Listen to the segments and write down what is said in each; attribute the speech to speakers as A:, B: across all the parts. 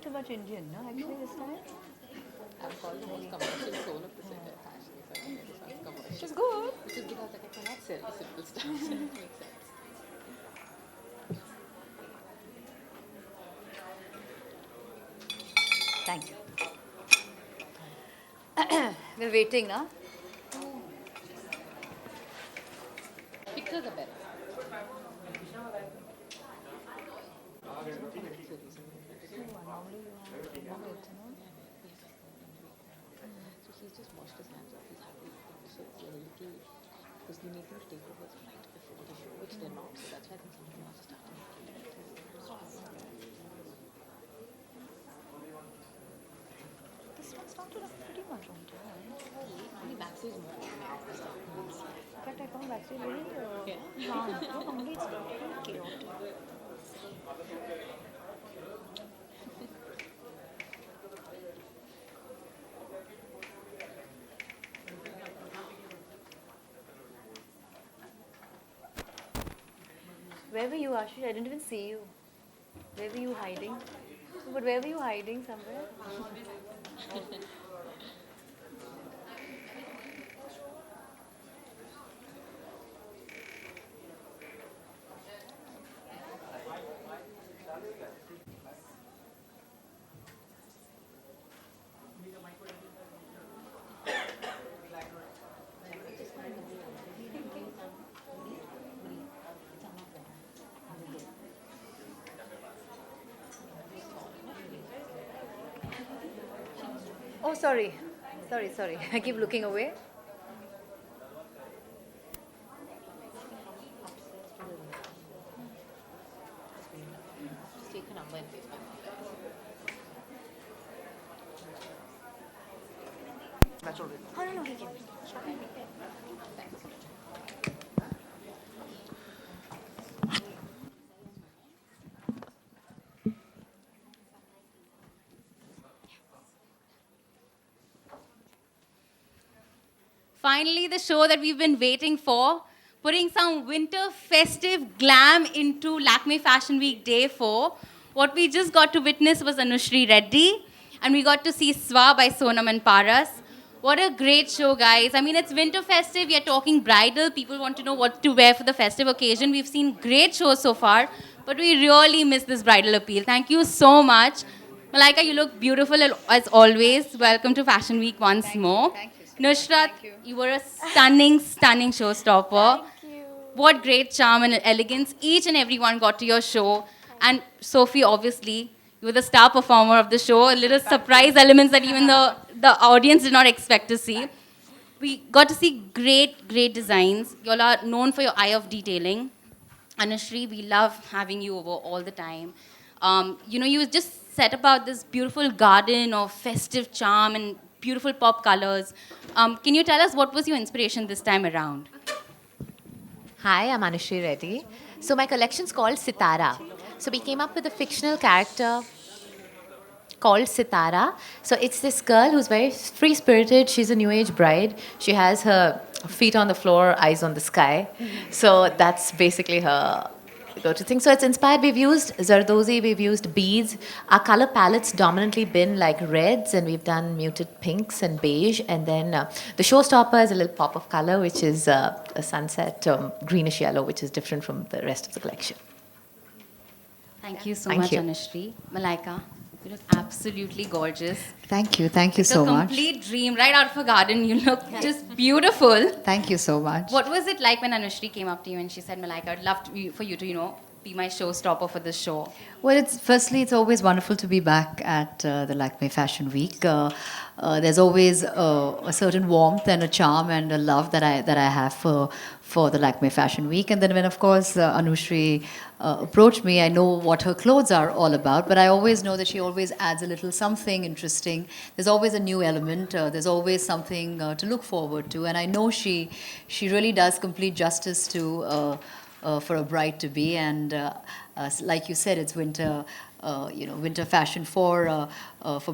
A: too much Indian, no? Actually, this time.
B: I'm called the most commercial soul of the singer fashion, so I made it sound commercial.
A: Which is good.
B: Which is because like I cannot sell simple stuff, so it makes sense.
A: Thank you. We're waiting, no?
B: Pictures are better. So he's just washed his hands off. He's happy. So we're a little, because we need them to take over right before the show, which they're not. So that's why I think some of them are starting.
A: This one started off pretty much on time.
B: Only backstage more.
A: But I found actually very
B: Yeah.
A: calm. No, normally it's very chaotic. Where were you, Ashish? I didn't even see you. Where were you hiding? But where were you hiding somewhere? Oh, sorry. Sorry. I keep looking away.
B: Just take a number and paste my number.
A: Oh, no, he can.
B: Thanks.
C: Finally, the show that we've been waiting for, putting some winter festive glam into Lakme Fashion Week Day 4. What we just got to witness was Anushri Reddy, and we got to see Swa by Sonam and Paras. What a great show, guys. I mean, it's winter festive, we are talking bridal, people want to know what to wear for the festive occasion. We've seen great shows so far, but we really miss this bridal appeal. Thank you so much. Malaika, you look beautiful as always. Welcome to Fashion Week once more.
A: Thank you.
C: Nushrat,
A: Thank you.
C: you were a stunning showstopper.
A: Thank you.
C: What great charm and elegance each and everyone got to your show. And Sophie, obviously, you were the star performer of the show. A little surprise elements that even the audience did not expect to see. We got to see great designs. You all are known for your eye of detailing. Anushri, we love having you over all the time. You just set about this beautiful garden of festive charm and beautiful pop colors. Can you tell us what was your inspiration this time around?
D: Hi, I'm Anushri Reddy. So my collection's called Sitara. So we came up with a fictional character called Sitara. So it's this girl who's very free-spirited. She's a new age bride. She has her feet on the floor, eyes on the sky. So that's basically her go-to thing. So it's inspired. We've used Zardozi, we've used beads. Our color palette's dominantly been like reds, and we've done muted pinks and beige. And then the showstopper is a little pop of color, which is a sunset greenish yellow, which is different from the rest of the collection.
C: Thank you so
D: Thank
C: much,
D: you.
C: Anushri. Malaika, you look absolutely gorgeous.
E: Thank you
C: It's
E: so
C: a
E: much.
C: complete dream. Right out of a garden, you look just beautiful.
E: Thank you so much.
C: What was it like when Anushri came up to you and she said, Malaika, I'd love for you to, be my showstopper for this show?
E: Well, it's always wonderful to be back at the Lakme Fashion Week. There's always a certain warmth and a charm and a love that I have for the Lakme Fashion Week. And then when, of course, Anushri approached me, I know what her clothes are all about, but I always know that she always adds a little something interesting. There's always a new element. There's always something to look forward to. And I know she really does complete justice to for a bride to be. And like you said, it's winter winter fashion for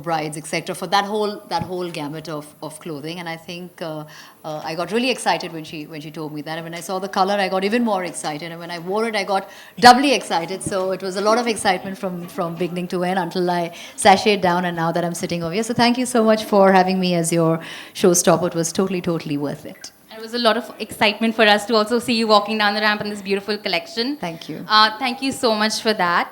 E: brides, etc. For that whole gamut of clothing. And I think I got really excited when she told me that. And when I saw the color, I got even more excited. And when I wore it, I got doubly excited. So it was a lot of excitement from beginning to end until I sashayed down. And now that I'm sitting over here, so thank you so much for having me as your showstopper. It was totally worth it.
C: It was a lot of excitement for us to also see you walking down the ramp in this beautiful collection.
E: Thank you.
C: Thank you so much for that.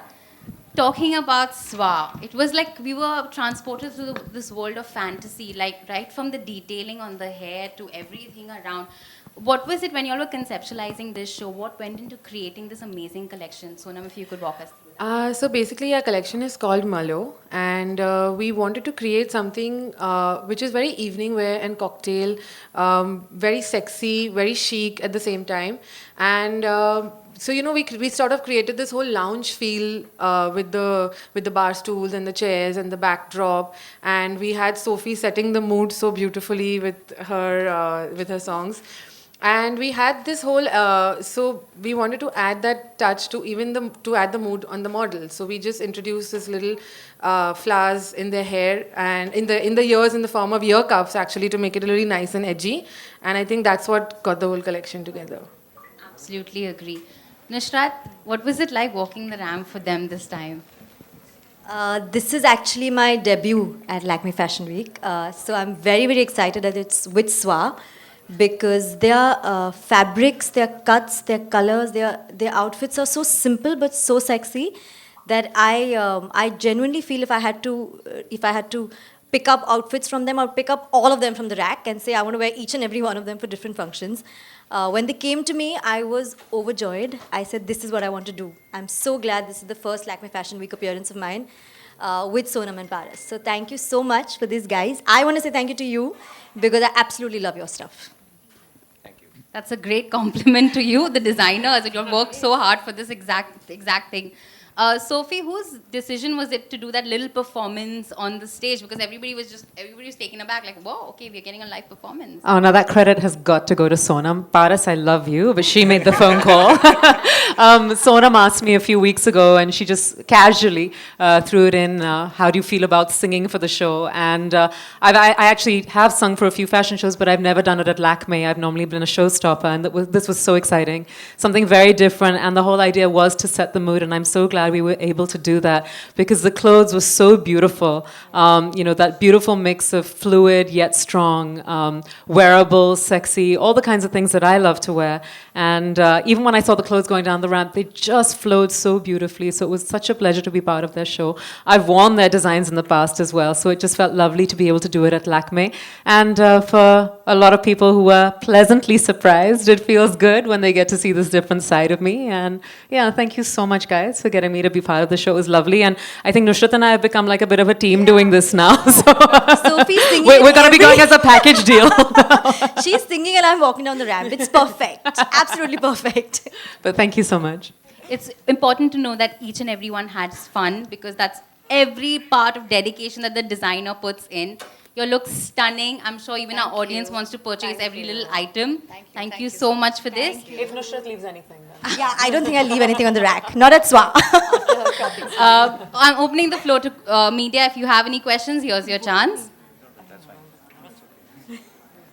C: Talking about Swa, it was like we were transported to this world of fantasy, like right from the detailing on the hair to everything around. What was it when you all were conceptualizing this show? What went into creating this amazing collection? Sonam, if you could walk us through.
F: So basically, our collection is called Malo, and we wanted to create something which is very evening wear and cocktail, very sexy, very chic at the same time. And so we sort of created this whole lounge feel with the bar stools and the chairs and the backdrop, and we had Sophie setting the mood so beautifully with her songs. And we had this whole, so we wanted to add that touch to to add the mood on the model. So we just introduced this little flowers in their hair and in the ears in the form of ear cuffs, actually, to make it really nice and edgy. And I think that's what got the whole collection together.
C: Absolutely agree. Nishrat, what was it like walking the ramp for them this time?
G: This is actually my debut at Lakme Fashion Week. So I'm very excited that it's with Swa, because their fabrics, their cuts, their colors, their outfits are so simple but so sexy that I genuinely feel if I had to pick up outfits from them, I would pick up all of them from the rack and say I want to wear each and every one of them for different functions. When they came to me, I was overjoyed. I said, this is what I want to do. I'm so glad this is the first Lakme Fashion Week appearance of mine with Sonam and Paras. So thank you so much for this, guys. I want to say thank you to you because I absolutely love your stuff.
C: That's a great compliment to you, the designers. You worked so hard for this exact thing. Sophie, whose decision was it to do that little performance on the stage? Because everybody was taken aback, like, whoa, okay, we're getting a live performance.
H: Oh, now that credit has got to go to Sonam. Paras, I love you, but she made the phone call. Sonam asked me a few weeks ago, and she just casually threw it in, how do you feel about singing for the show? And I actually have sung for a few fashion shows, but I've never done it at Lakme. I've normally been a showstopper, and this was so exciting. Something very different, and the whole idea was to set the mood, and I'm so glad we were able to do that because the clothes were so beautiful. That beautiful mix of fluid yet strong, wearable, sexy, all the kinds of things that I love to wear. And even when I saw the clothes going down the ramp, they just flowed so beautifully. So it was such a pleasure to be part of their show. I've worn their designs in the past as well, so it just felt lovely to be able to do it at Lakme. And for a lot of people who were pleasantly surprised, it feels good when they get to see this different side of me. And yeah, thank you so much, guys, for getting me to be part of the show. It was lovely. And I think Nusrat and I have become like a bit of a team doing this now. So
G: Sophie's singing.
H: We're going to be going as a package deal.
G: She's singing and I'm walking down the ramp. It's perfect. Absolutely perfect.
H: But thank you so much.
C: It's important to know that each and everyone has fun because that's every part of dedication that the designer puts in. Your look's stunning. I'm sure even our audience wants to purchase every little item. Thank you so much for this.
H: If Nusrat leaves anything, then.
G: Yeah, I don't think I'll leave anything on the rack. Not at Swa.
C: I'm opening the floor to media. If you have any questions, here's your chance.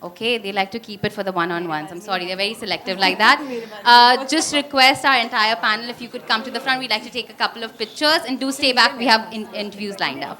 C: Okay, they like to keep it for the one-on-ones. I'm sorry, they're very selective like that. Just request our entire panel, if you could come to the front. We'd like to take a couple of pictures. And do stay back. We have interviews lined up.